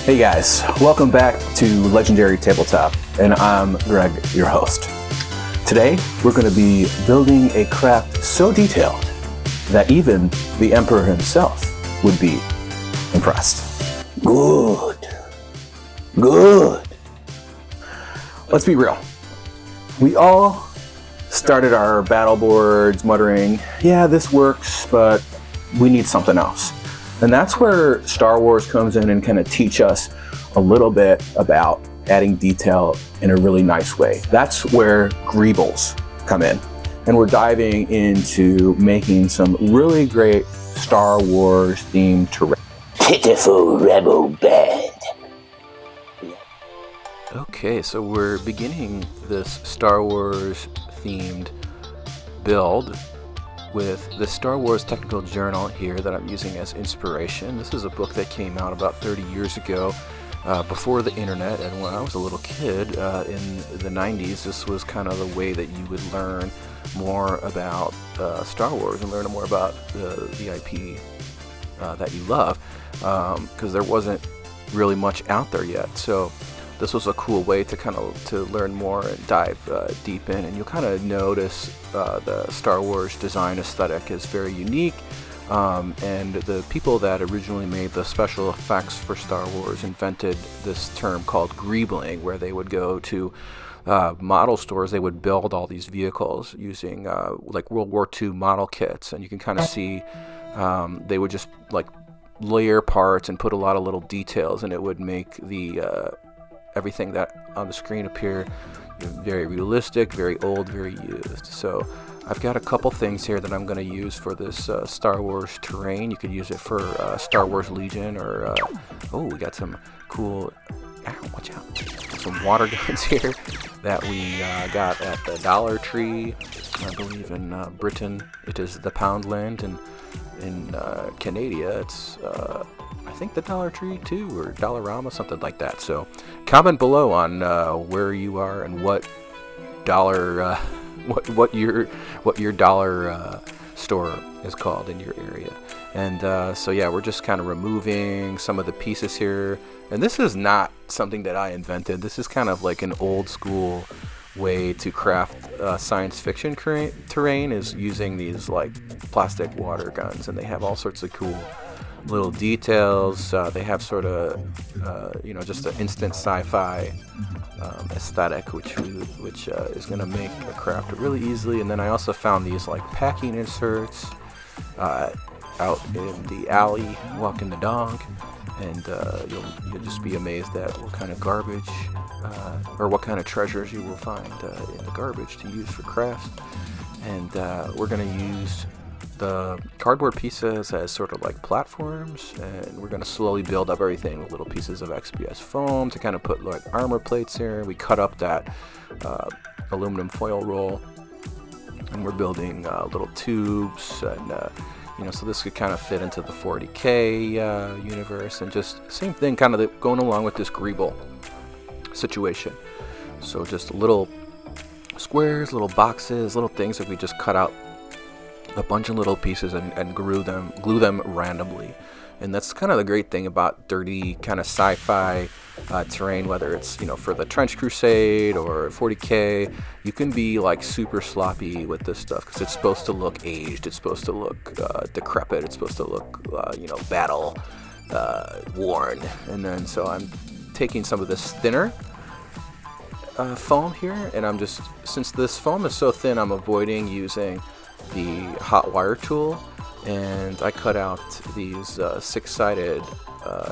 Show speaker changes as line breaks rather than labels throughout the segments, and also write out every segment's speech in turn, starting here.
Hey guys, welcome back to Legendary Tabletop, and I'm Greg, your host. Today, we're going to be building a craft so detailed that even the Emperor himself would be impressed. Good. Let's be real. We all started our battle boards muttering, yeah, this works, but we need something else. And that's where Star Wars comes in and kind of teach us a little bit about adding detail in a really nice way. That's where Greebles come in. And we're diving into making some really great Star Wars themed terrain.
Pitiful rebel band.
Okay, so we're beginning this Star Wars themed build with the Star Wars Technical Journal here that I'm using as inspiration. This is a book that came out about 30 years ago, before the internet, and when I was a little kid in the 90s, this was kind of the way that you would learn more about Star Wars and learn more about the IP that you love, because there wasn't really much out there yet. So this was a cool way to learn more and dive deep in, and you'll kind of notice the Star Wars design aesthetic is very unique, and the people that originally made the special effects for Star Wars invented this term called gribbling, where they would go to model stores. They would build all these vehicles using like World War II model kits, and you can kind of see they would just like layer parts and put a lot of little details, and it would make the everything that on the screen appear very realistic, very old, very used. So I've got a couple things here that I'm going to use for this Star Wars terrain. You could use it for Star Wars Legion, or we got some cool, watch out, some water guns here that we got at the Dollar Tree. I believe in Britain it is the Poundland, and in Canada it's I think the Dollar Tree too, or Dollarama, something like that. So comment below on where you are and what dollar what your dollar store is called in your area. And so yeah, we're just kind of removing some of the pieces here, and this is not something that I invented. This is kind of like an old school way to craft science fiction terrain, is using these like plastic water guns, and they have all sorts of cool little details. They have sort of just an instant sci-fi aesthetic, which is going to make a craft really easily. And then I also found these like packing inserts out in the alley walking the dog, and you'll just be amazed at what kind of garbage or what kind of treasures you will find in the garbage to use for crafts. And we're going to use the cardboard pieces as sort of like platforms, and we're going to slowly build up everything with little pieces of XPS foam to kind of put like armor plates here. We cut up that aluminum foil roll, and we're building little tubes, and so this could kind of fit into the 40K universe, and just same thing kind of going along with this Greeble situation. So just little squares, little boxes, little things that we just cut out a bunch of little pieces and glue them randomly. And that's kind of the great thing about dirty kind of sci-fi terrain, whether it's for the Trench Crusade or 40K. You can be like super sloppy with this stuff because it's supposed to look aged, it's supposed to look decrepit, it's supposed to look battle worn. And then so I'm taking some of this thinner foam here, and I'm just, since this foam is so thin, I'm avoiding using the hot wire tool, and I cut out these six-sided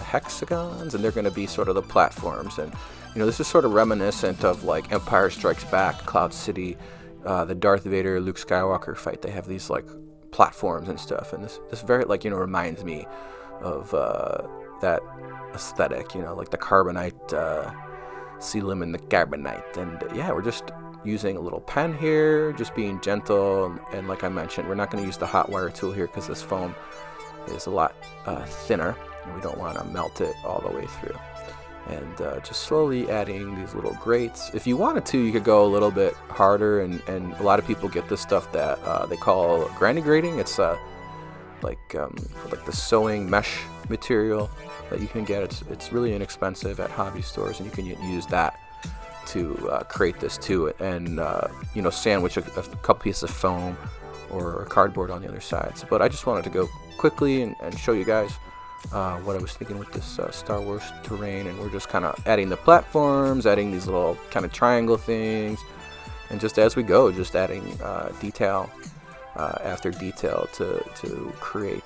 hexagons, and they're going to be sort of the platforms. And this is sort of reminiscent of like Empire Strikes Back, Cloud City, the Darth Vader Luke Skywalker fight. They have these like platforms and stuff, and this very reminds me of that aesthetic, like the carbonite, Selim and the carbonite. And yeah, we're just using a little pen here, just being gentle, and like I mentioned, we're not going to use the hot wire tool here because this foam is a lot thinner, and we don't want to melt it all the way through. And just slowly adding these little grates. If you wanted to, you could go a little bit harder, and a lot of people get this stuff that they call granny grating. It's like the sewing mesh material that you can get. It's really inexpensive at hobby stores, and you can use that to create this too, and you know, sandwich a couple pieces of foam or cardboard on the other side. But I just wanted to go quickly and show you guys what I was thinking with this Star Wars terrain, and we're just kind of adding the platforms, adding these little kind of triangle things, and just as we go, just adding detail after detail to create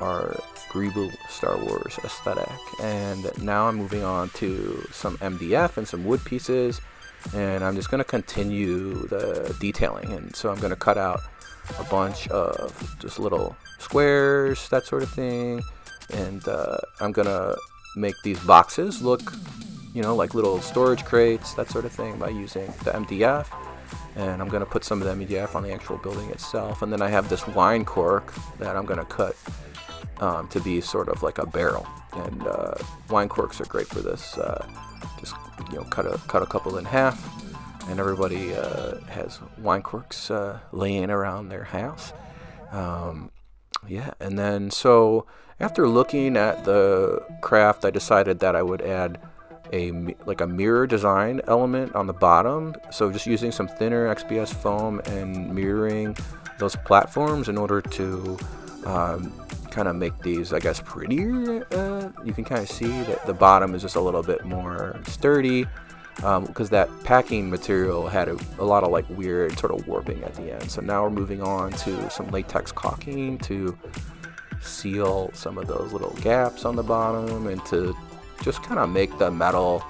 our gribbling Star Wars aesthetic. And now I'm moving on to some MDF and some wood pieces, and I'm just going to continue the detailing. And so I'm going to cut out a bunch of just little squares, that sort of thing, and I'm going to make these boxes look, you know, like little storage crates, that sort of thing, by using the MDF. And I'm going to put some of the MDF on the actual building itself. And then I have this wine cork that I'm going to cut to be sort of like a barrel. And wine corks are great for this. Just, you know, cut a couple in half, and everybody has wine corks laying around their house. Yeah, and then so after looking at the craft, I decided that I would add a mirror design element on the bottom. So just using some thinner XPS foam and mirroring those platforms in order to kind of make these, I guess, prettier. You can kind of see that the bottom is just a little bit more sturdy, because that packing material had a lot of like weird sort of warping at the end. So now we're moving on to some latex caulking to seal some of those little gaps on the bottom, and to just kind of make the metal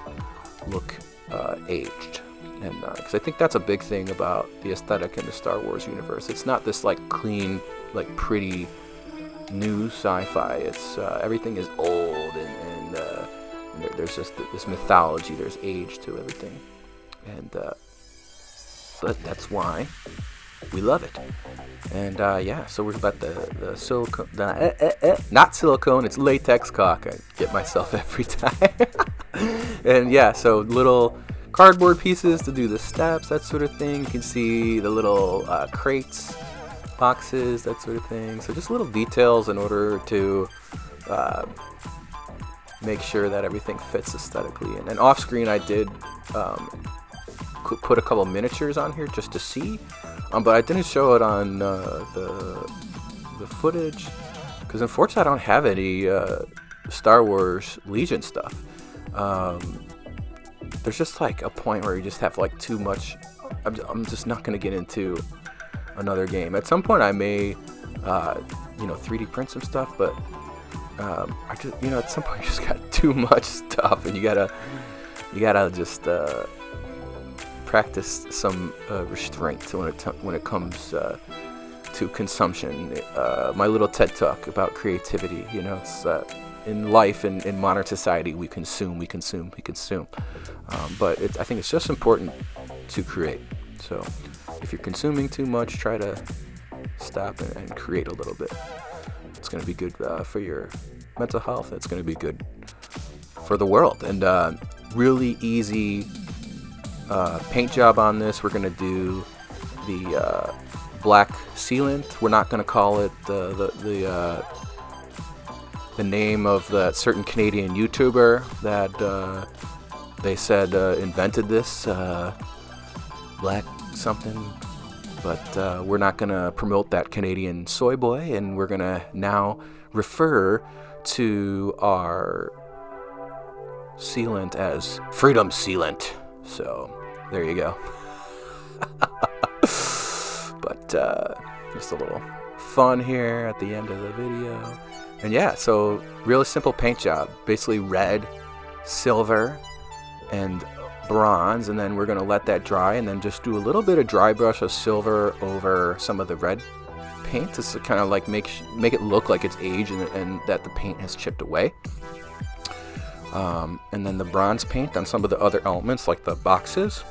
look aged. And because I think that's a big thing about the aesthetic in the Star Wars universe. It's not this like clean, like pretty new sci-fi. It's everything is old, and there's just this mythology. There's age to everything, and but that's why we love it. And yeah, so we're about the silicone, not silicone, it's latex caulk. I get myself every time. And yeah, so little cardboard pieces to do the steps, that sort of thing. You can see the little crates, boxes, that sort of thing. So just little details in order to make sure that everything fits aesthetically. And off screen, I did put a couple miniatures on here just to see, but I didn't show it on the footage because unfortunately I don't have any Star Wars Legion stuff. There's just like a point where you just have like too much. I'm just not going to get into another game. At some point I may, you know, 3D print some stuff, but I just, you know, at some point you just got too much stuff, and you gotta just practice some restraint when it comes to consumption. My little TED talk about creativity. You know, it's in life, in modern society, we consume. But I think it's just important to create. So if you're consuming too much, try to stop and create a little bit. It's going to be good for your mental health. It's going to be good for the world. And really easy paint job on this. We're going to do the black sealant. We're not going to call it the name of that certain Canadian YouTuber that they said invented this black something, but we're not going to promote that Canadian soy boy, and we're going to now refer to our sealant as Freedom Sealant. So there you go. But just a little fun here at the end of the video. And yeah, so really simple paint job. Basically red, silver, and bronze, and then we're going to let that dry, and then just do a little bit of dry brush of silver over some of the red paint to kind of like make it look like it's aged and that the paint has chipped away. And then the bronze paint on some of the other elements like the boxes.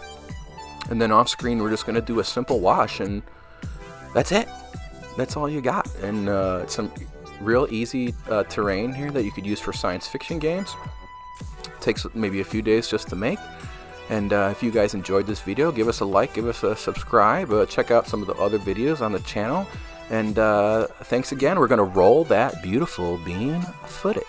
And then off screen we're just going to do a simple wash, and that's it. That's all you got. And it's some real easy terrain here that you could use for science fiction games. It takes maybe a few days just to make. And if you guys enjoyed this video, give us a like, give us a subscribe, check out some of the other videos on the channel, And thanks again. We're going to roll that beautiful bean footage.